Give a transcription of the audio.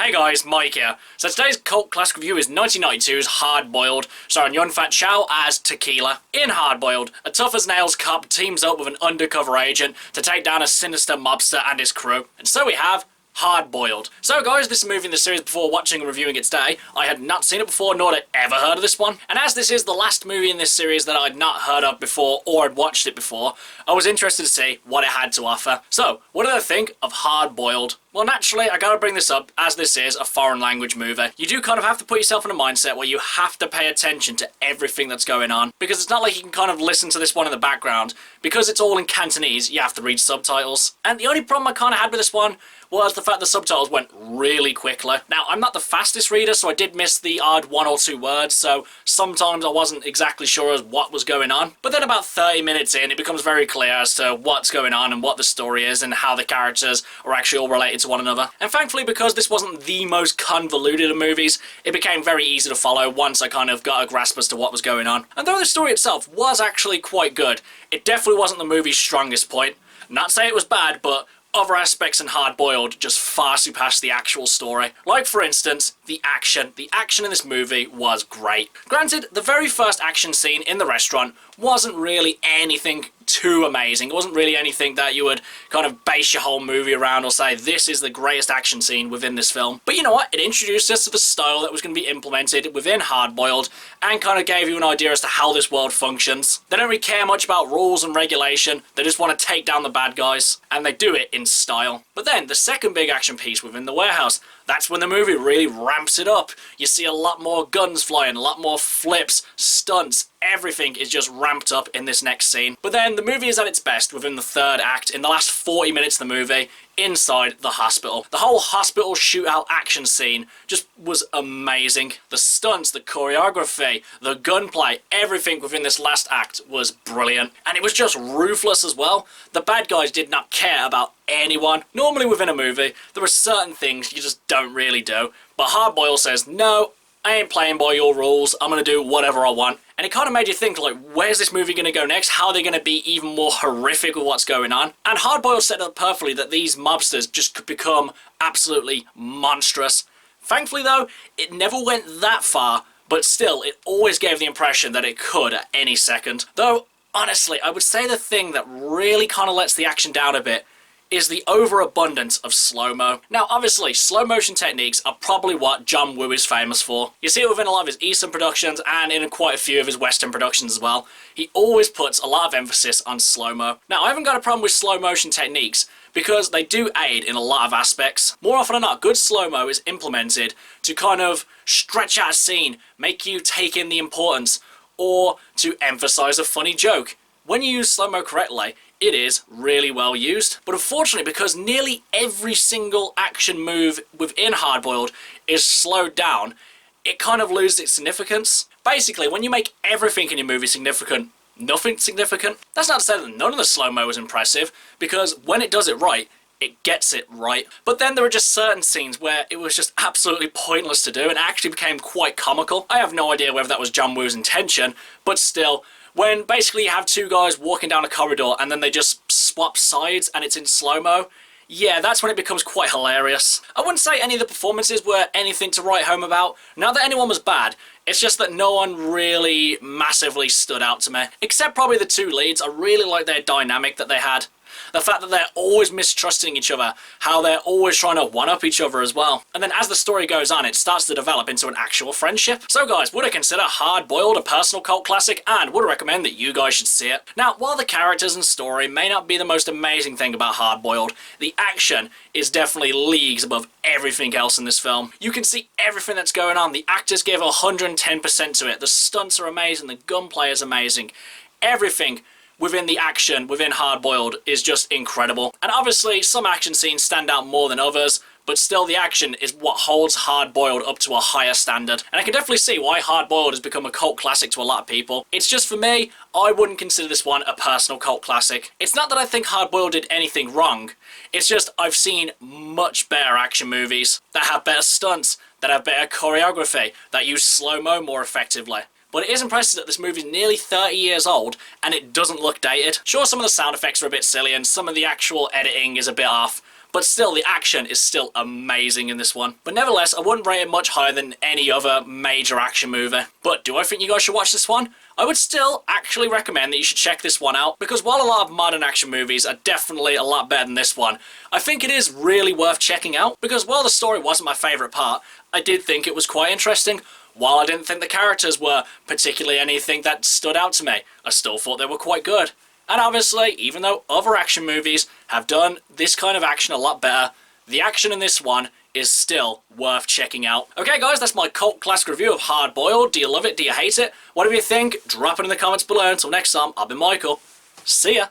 Hey guys, Mike here. So today's cult classic review is 1992's Hard Boiled, starring Yun Fat Chow as Tequila. In Hard Boiled, a tough-as-nails cop teams up with an undercover agent to take down a sinister mobster and his crew. And so we have Hard Boiled. So guys, this is a movie in the series before watching and reviewing it today. I had not seen it before, nor had ever heard of this one. And as this is the last movie in this series that I'd not heard of before or had watched it before, I was interested to see what it had to offer. So, what did I think of Hard Boiled? Well, naturally, I gotta bring this up, as this is a foreign language movie. You do kind of have to put yourself in a mindset where you have to pay attention to everything that's going on, because it's not like you can kind of listen to this one in the background. Because it's all in Cantonese, you have to read subtitles. And the only problem I kind of had with this one was the fact the subtitles went really quickly. Now, I'm not the fastest reader, so I did miss the odd one or two words, so sometimes I wasn't exactly sure as what was going on. But then about 30 minutes in, it becomes very clear as to what's going on and what the story is and how the characters are actually all related to one another. And thankfully, because this wasn't the most convoluted of movies, it became very easy to follow once I kind of got a grasp as to what was going on. And though the story itself was actually quite good, it definitely wasn't the movie's strongest point. Not say it was bad, but other aspects in Hard Boiled just far surpassed the actual story. Like, for instance, the action. The action in this movie was great. Granted, the very first action scene in the restaurant wasn't really anything too amazing. It wasn't really anything that you would kind of base your whole movie around or say, this is the greatest action scene within this film. But you know what? It introduced us to the style that was going to be implemented within Hard Boiled and kind of gave you an idea as to how this world functions. They don't really care much about rules and regulation. They just want to take down the bad guys, and they do it in style. But then, the second big action piece within the warehouse, that's when the movie really ramps it up. You see a lot more guns flying, a lot more flips, stunts. Everything is just ramped up in this next scene. But then the movie is at its best within the third act, in the last 40 minutes of the movie, inside the hospital. The whole hospital shootout action scene just was amazing. The stunts, the choreography, the gunplay, everything within this last act was brilliant. And it was just ruthless as well. The bad guys did not care about anyone. Normally within a movie, there are certain things you just don't really do. But Hard Boiled says, no, I ain't playing by your rules, I'm gonna do whatever I want. And it kind of made you think, like, where's this movie gonna go next? How are they gonna be even more horrific with what's going on? And Hard Boiled set up perfectly that these mobsters just could become absolutely monstrous. Thankfully though, it never went that far, but still, it always gave the impression that it could at any second. Though, honestly, I would say the thing that really kind of lets the action down a bit is the overabundance of slow-mo. Now, obviously, slow-motion techniques are probably what John Woo is famous for. You see it within a lot of his Eastern productions and in quite a few of his Western productions as well. He always puts a lot of emphasis on slow-mo. Now, I haven't got a problem with slow-motion techniques because they do aid in a lot of aspects. More often than not, good slow-mo is implemented to kind of stretch out a scene, make you take in the importance, or to emphasize a funny joke. When you use slow-mo correctly, it is really well used. But unfortunately, because nearly every single action move within Hard Boiled is slowed down, it kind of loses its significance. Basically, when you make everything in your movie significant, nothing's significant. That's not to say that none of the slow-mo is impressive, because when it does it right, it gets it right. But then there are just certain scenes where it was just absolutely pointless to do and actually became quite comical. I have no idea whether that was John Woo's intention, but still, when basically you have two guys walking down a corridor and then they just swap sides and it's in slow-mo, yeah, that's when it becomes quite hilarious. I wouldn't say any of the performances were anything to write home about. Not that anyone was bad, it's just that no one really massively stood out to me. Except probably the two leads. I really like their dynamic that they had. The fact that they're always mistrusting each other, how they're always trying to one-up each other as well. And then as the story goes on, it starts to develop into an actual friendship. So guys, would I consider Hard Boiled a personal cult classic, and would I recommend that you guys should see it? Now, while the characters and story may not be the most amazing thing about Hard Boiled, the action is definitely leagues above everything else in this film. You can see everything that's going on. The actors give 110% to it. The stunts are amazing, the gunplay is amazing. Everything within the action, within Hard Boiled, is just incredible. And obviously, some action scenes stand out more than others, but still the action is what holds Hard Boiled up to a higher standard. And I can definitely see why Hard Boiled has become a cult classic to a lot of people. It's just for me, I wouldn't consider this one a personal cult classic. It's not that I think Hard Boiled did anything wrong, it's just I've seen much better action movies that have better stunts, that have better choreography, that use slow-mo more effectively. But it is impressive that this movie is nearly 30 years old and it doesn't look dated. Sure, some of the sound effects are a bit silly and some of the actual editing is a bit off, but still the action is still amazing in this one. But nevertheless, I wouldn't rate it much higher than any other major action movie. But do I think you guys should watch this one? I would still actually recommend that you should check this one out, because while a lot of modern action movies are definitely a lot better than this one, I think it is really worth checking out, because while the story wasn't my favourite part, I did think it was quite interesting. While I didn't think the characters were particularly anything that stood out to me, I still thought they were quite good. And obviously, even though other action movies have done this kind of action a lot better, the action in this one is still worth checking out. Okay guys, that's my cult classic review of Hard Boiled. Do you love it? Do you hate it? Whatever you think, drop it in the comments below. Until next time, I've been Michael. See ya!